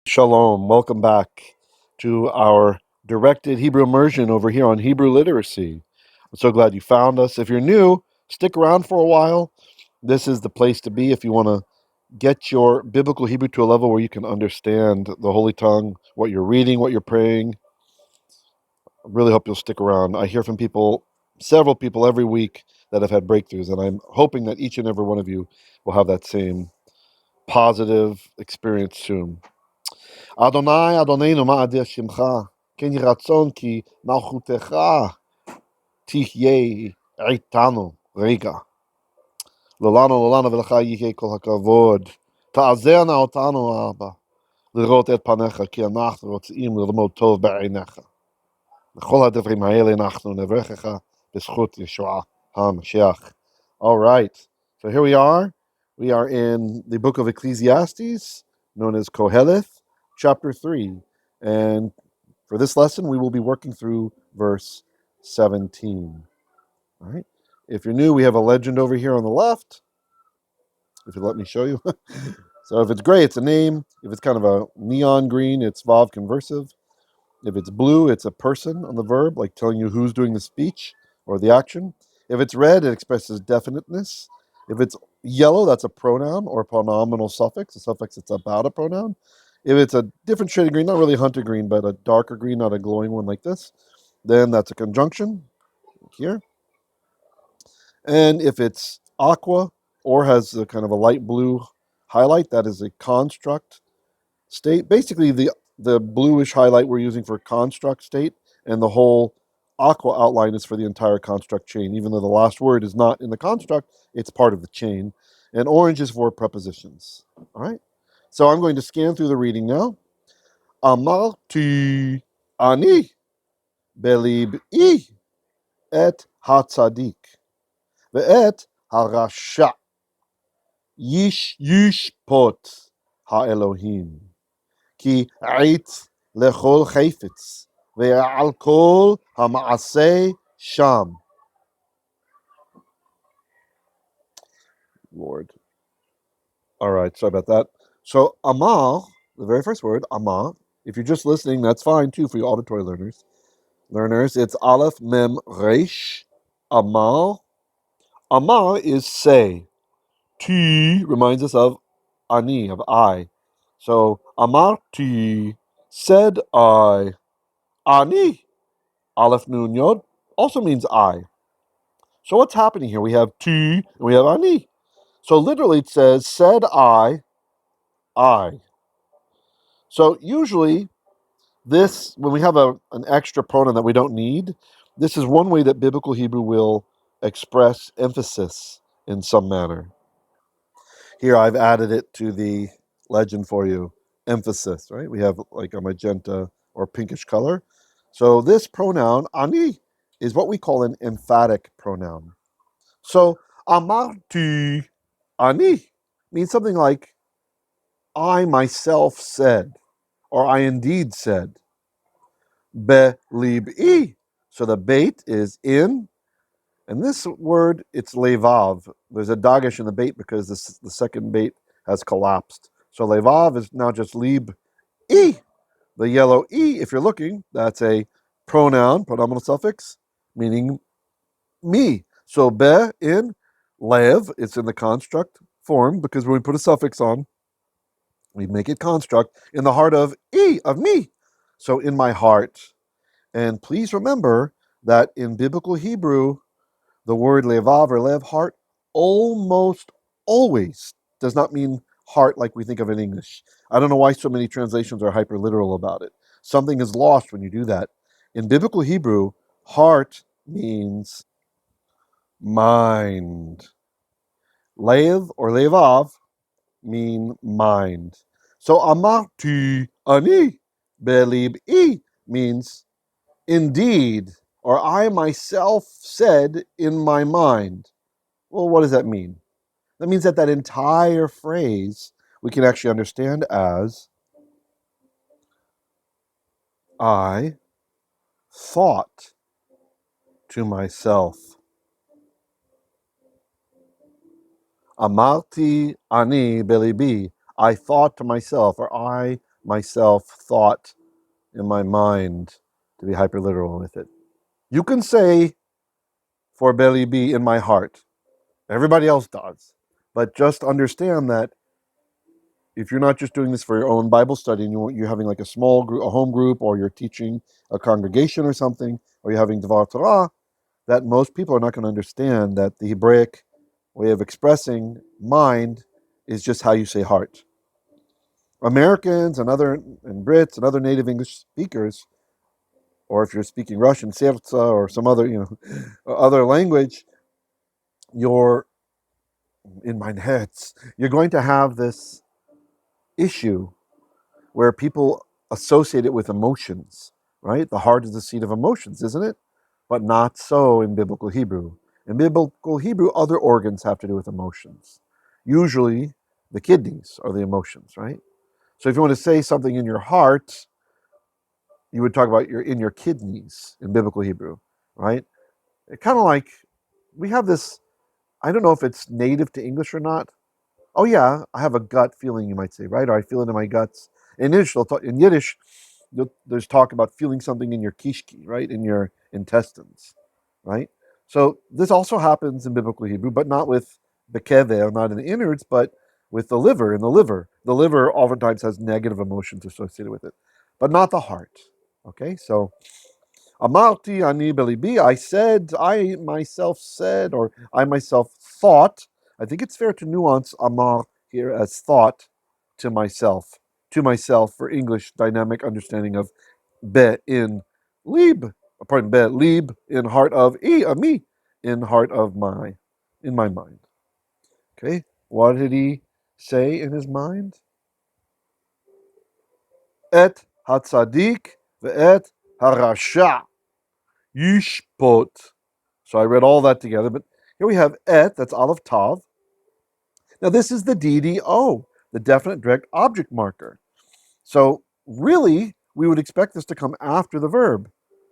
Shalom. Welcome back to our directed Hebrew immersion over here on Hebrew Literacy. I'm so glad you found us. If you're new, stick around for a while. This is the place to be if you want to get your biblical Hebrew to a level where you can understand the Holy Tongue, what you're reading, what you're praying. I really hope you'll stick around. I hear from people, several people every week that have had breakthroughs, and I'm hoping that each and every one of you will have that same positive experience soon. Adonai, Adonenu, ma'adir shimcha, ken yhi ratzon ki malchutecha tihyeh itanu rega. Lolano v'lecha yihye kol hakavod. Ta'azerna otanu, Abba, lirot et panecha, ki anachnu rotzim lilmod tov ba'einecha. L'chol hadivrim ha'ele anachnu nevrechecha b'schut Yeshua HaMashiach. All right, so here we are. We are in the book of Ecclesiastes, known as Qoheleth, chapter 3. And for this lesson, we will be working through verse 17. All right. If you're new, we have a legend over here on the left. If you let me show you. So if it's gray, it's a name. If it's kind of a neon green, it's Vav conversive. If it's blue, it's a person on the verb, like telling you who's doing the speech or the action. If it's red, it expresses definiteness. If it's yellow, that's a pronoun or a pronominal suffix, a suffix that's about a pronoun. If it's a different shade of green, not really hunter green, but a darker green, not a glowing one like this, then that's a conjunction here. And if it's aqua or has a kind of a light blue highlight, that is a construct state. Basically, the bluish highlight we're using for construct state, and the whole aqua outline is for the entire construct chain. Even though the last word is not in the construct, it's part of the chain. And orange is for prepositions. All right. So I'm going to scan through the reading now. Amarti ani belib'i et hatzdik ve'et hrasha yishpot haElohim ki ait lechol cheifetz ve'al kol maaseh sham. Lord. All right, sorry about that. So amar, the very first word, amar. If you're just listening, that's fine too for you auditory learners. It's aleph mem resh. Amar. Amar is say. Ti reminds us of ani, of I. So amarti, said I. Ani, aleph nun yod, also means I. So what's happening here? We have ti and we have ani. So literally it says, said I. So usually this, when we have an extra pronoun that we don't need, this is one way that biblical Hebrew will express emphasis in some manner. Here I've added it to the legend for you. Emphasis, right? We have like a magenta or pinkish color. So this pronoun, ani, is what we call an emphatic pronoun. So amarti ani means something like I myself said, or I indeed said. Belib'i. So the bait is in, and this word, it's levav. There's a dagesh in the bait because the second bait has collapsed. So levav is now just lib-i. The yellow e, if you're looking, that's a pronoun, pronominal suffix, meaning me. So be in lev, it's in the construct form because when we put a suffix on, we make it construct in the heart of e, of me. So in my heart. And please remember that in biblical Hebrew, the word levav or lev, heart, almost always does not mean heart like we think of in English. I don't know why so many translations are hyper literal about it. Something is lost when you do that. In biblical Hebrew, heart means mind. Lev or levav mean mind. So amarti ani belib'i means indeed, or I myself said in my mind. Well, what does that mean? That means that entire phrase we can actually understand as I thought to myself. Amarti ani belibi. I thought to myself, or I myself thought in my mind, to be hyperliteral with it. You can say, for belly be in my heart. Everybody else does. But just understand that if you're not just doing this for your own Bible study and you're having like a small group, a home group, or you're teaching a congregation or something, or you're having Devar Torah, that most people are not going to understand that the Hebraic way of expressing mind is just how you say heart. Americans and Brits and other native English speakers, or if you're speaking Russian, serce, or some other other language, you're in mein Herz. You're going to have this issue where people associate it with emotions, right? The heart is the seat of emotions, isn't it? But not so in biblical Hebrew. In biblical Hebrew, other organs have to do with emotions. Usually, the kidneys are the emotions, right? So if you want to say something in your heart, you would talk about in your kidneys in biblical Hebrew, right? It kind of like we have this. I don't know if it's native to English or not. Oh yeah, I have a gut feeling, you might say, right? Or I feel it in my guts. In Yiddish, there's talk about feeling something in your kishki, right? In your intestines, right? So this also happens in biblical Hebrew, but not with bekever, not in the innards, but with the liver, in the liver. The liver oftentimes has negative emotions associated with it, but not the heart. Okay, so amarti ani belibi, I said, I myself said, or I myself thought. I think it's fair to nuance amar here as thought to myself for English dynamic understanding of be in lib, pardon, be lib in heart of me, in heart of in my mind. Okay, what did he say in his mind? Et hatzdik ve'et hrasha yishpot. So I read all that together, but here we have et, that's aleph tav. Now this is the DDO, the definite direct object marker. So really, we would expect this to come after the verb.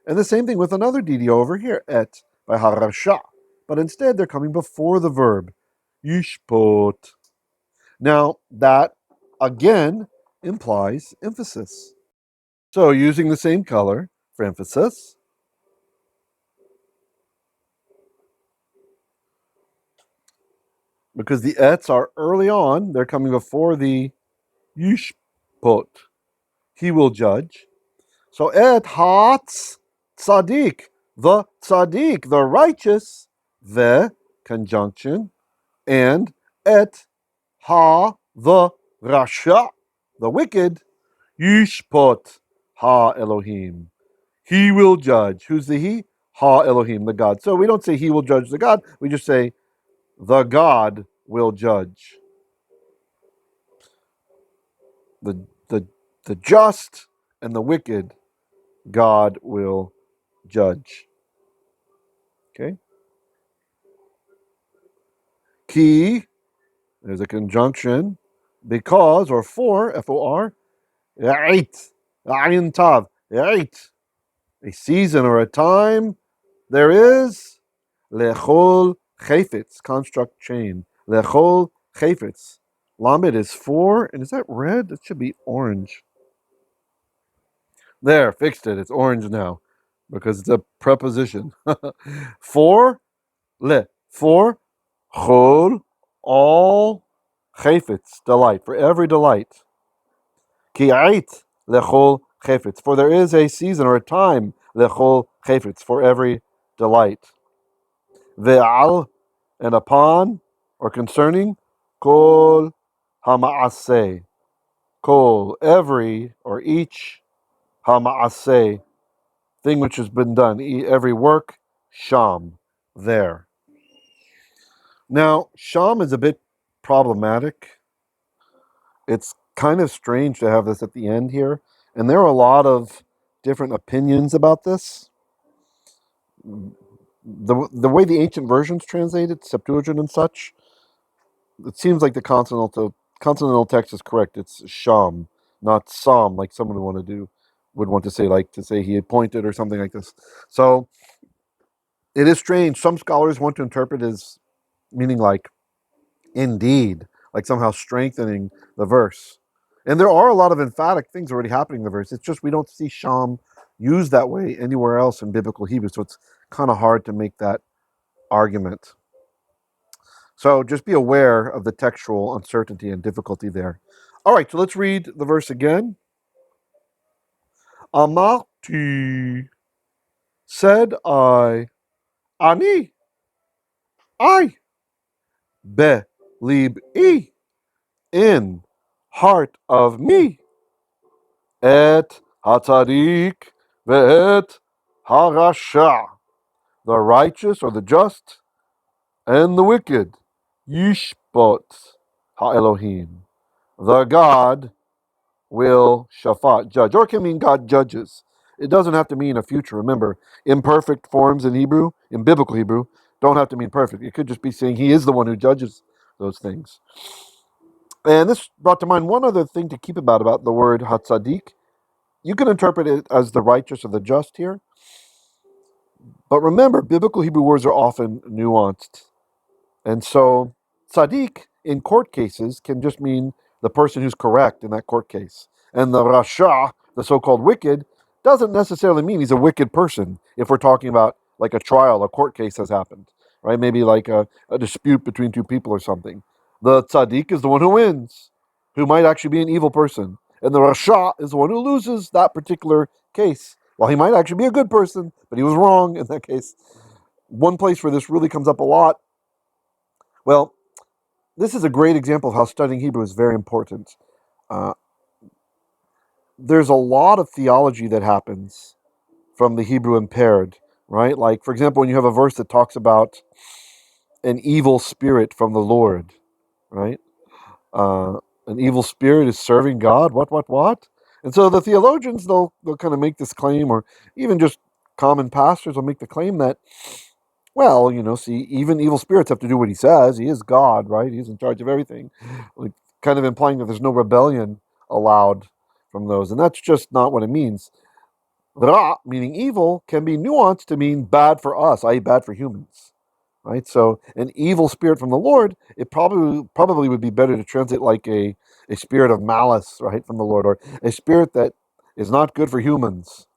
And the same thing with another DDO over here, et, by hrasha. But instead, they're coming before the verb, yishpot. Now, that, again, implies emphasis. So using the same color for emphasis, because the ets are early on, they're coming before the yishpot. He will judge. So et hatz tzaddik, the righteous, the conjunction, and et the rasha, the wicked, yishpot haElohim. He will judge. Who's the he? haElohim, the God. So we don't say he will judge the God. We just say the God will judge. The the the just and the wicked, God will judge. Okay? Ki, there's a conjunction, because, or for, F-O-R, Ya'it, Ayin Tav, Ya'it, a season or a time, there is, Lechol cheifetz, construct chain, Lechol cheifetz. Lamed is for, and is that red? It should be orange. There, fixed it. It's orange now, because it's a preposition. For, for, chol, all, cheifetz, delight, for every delight. Ki'ait lechol cheifetz, for there is a season or a time, lechol cheifetz, for every delight. Ve'al, and upon, or concerning, kol hamaaseh, kol, every, or each, hamaaseh, thing which has been done, every work, sham, there. Now, sham is a bit problematic. It's kind of strange to have this at the end here, and there are a lot of different opinions about this. The way the ancient versions translated, Septuagint and such, it seems like the consonantal text is correct. It's sham, not sam, like someone would want to say, like to say he had pointed or something like this. So it is strange. Some scholars want to interpret as meaning like indeed, like somehow strengthening the verse. And there are a lot of emphatic things already happening in the verse. It's just we don't see sham used that way anywhere else in biblical Hebrew, so it's kind of hard to make that argument. So just be aware of the textual uncertainty and difficulty there. All right, so let's read the verse again. Amarti, said I, ani, I, be-lib-i, in heart of me, et hatzdik ve'et hrasha, the righteous or the just and the wicked, yishpot haElohim, the God will shafat, judge, or it can mean God judges. It doesn't have to mean a future. Remember, imperfect forms in Hebrew, in biblical Hebrew, don't have to mean perfect. It could just be saying he is the one who judges those things. And this brought to mind one other thing to keep about the word hatzdik. You can interpret it as the righteous or the just here. But remember, biblical Hebrew words are often nuanced. And so, tzaddik in court cases can just mean the person who's correct in that court case. And the hrasha, the so-called wicked, doesn't necessarily mean he's a wicked person if we're talking about like a trial, a court case has happened, right? Maybe like a dispute between two people or something. The tzaddik is the one who wins, who might actually be an evil person. And the hrasha is the one who loses that particular case. Well, he might actually be a good person, but he was wrong in that case. One place where this really comes up a lot, well, this is a great example of how studying Hebrew is very important. Uh, there's a lot of theology that happens from the Hebrew impaired, right? Like, for example, when you have a verse that talks about an evil spirit from the Lord, right? An evil spirit is serving God. What? And so the theologians, they'll kind of make this claim, or even just common pastors will make the claim that, well, see, even evil spirits have to do what he says. He is God, right? He's in charge of everything. Like, kind of implying that there's no rebellion allowed from those. And that's just not what it means. Ra, meaning evil, can be nuanced to mean bad for us, i.e. bad for humans. Right? So an evil spirit from the Lord, it probably would be better to translate like a spirit of malice, right, from the Lord, or a spirit that is not good for humans,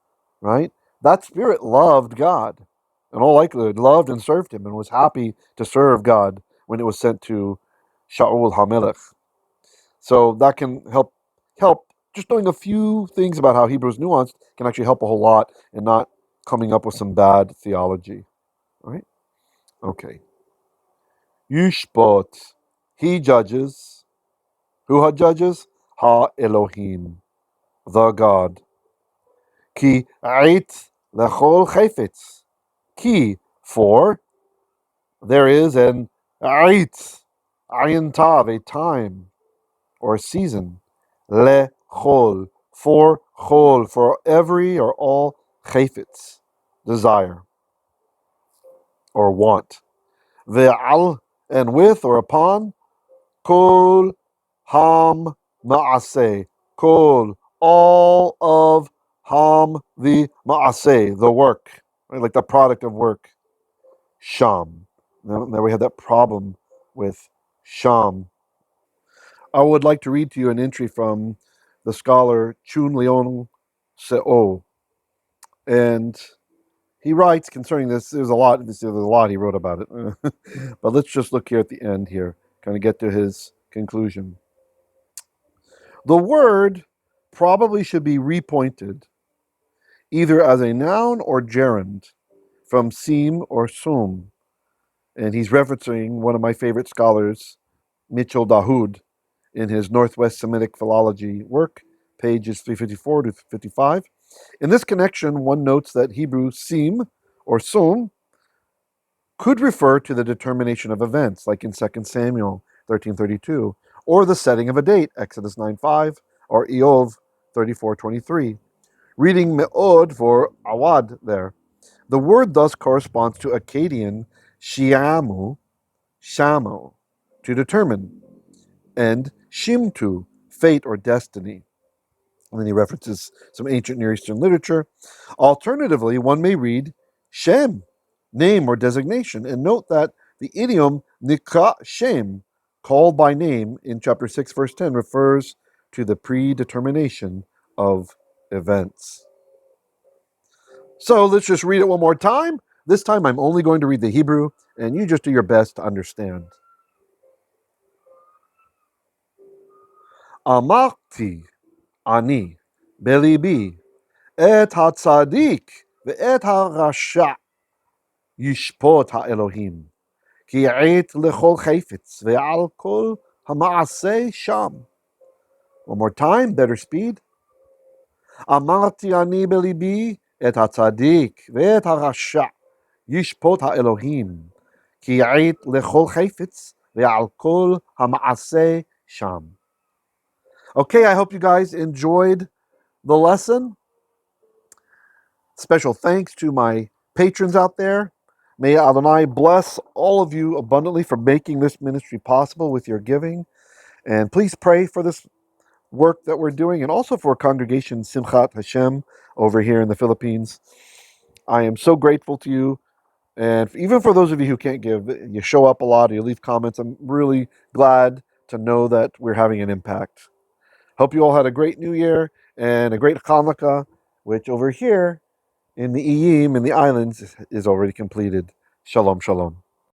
right? That spirit loved God. In all likelihood, loved and served him and was happy to serve God when it was sent to Shaul HaMelech. So that can help. Just knowing a few things about how Hebrew is nuanced can actually help a whole lot and not coming up with some bad theology. All right? Okay. Yishpot. He judges. Who judges? haElohim, the God. Ki ait lechol cheifetz. Ki, for there is an ait, ayin tav, a time or a season, lechol, for every or all cheifetz, desire or want. Ve'al, and with or upon, kol ham maaseh, kol, all of ham, the maaseh, the work, right? Like the product of work, sham. Now we had that problem with sham. I would like to read to you an entry from the scholar Chun Leon Seo, and he writes concerning this. There's a lot he wrote about it, but let's just look here at the end here, kind of get to his conclusion. The word probably should be repointed either as a noun or gerund from sim or sum, and he's referencing one of my favorite scholars, Mitchell Dahoud, in his Northwest Semitic Philology work, pages 354 to 55. In this connection, one notes that Hebrew sim or sum could refer to the determination of events, like in 2 Samuel 13:32, or the setting of a date, Exodus 9:5, or Eov 34:23. Reading me'od for awad there. The word thus corresponds to Akkadian shiamu, shamo, to determine, and shimtu, fate or destiny. And then he references some ancient Near Eastern literature. Alternatively, one may read shem, name or designation, and note that the idiom nikra shem, called by name in chapter 6, verse 10, refers to the predetermination of events. So let's just read it one more time. This time I'm only going to read the Hebrew, and you just do your best to understand. Amarti ani belibi et hatzdik ve'et hrasha yishpot haElohim ki עת lechol cheifetz ve'al kol maaseh sham. One more time, better speed. Amarti ani belibi et hatzdik ve'et hrasha yishpot haElohim ki עת lechol cheifetz ve'al kol maaseh sham. Okay, I hope you guys enjoyed the lesson. Special thanks to my patrons out there. May Adonai bless all of you abundantly for making this ministry possible with your giving. And please pray for this work that we're doing, and also for Congregation Simchat Hashem over here in the Philippines. I am so grateful to you. And even for those of you who can't give, you show up a lot, you leave comments. I'm really glad to know that we're having an impact. Hope you all had a great New Year and a great Hanukkah, which over here in the Iyim, in the islands, is already completed. Shalom, shalom.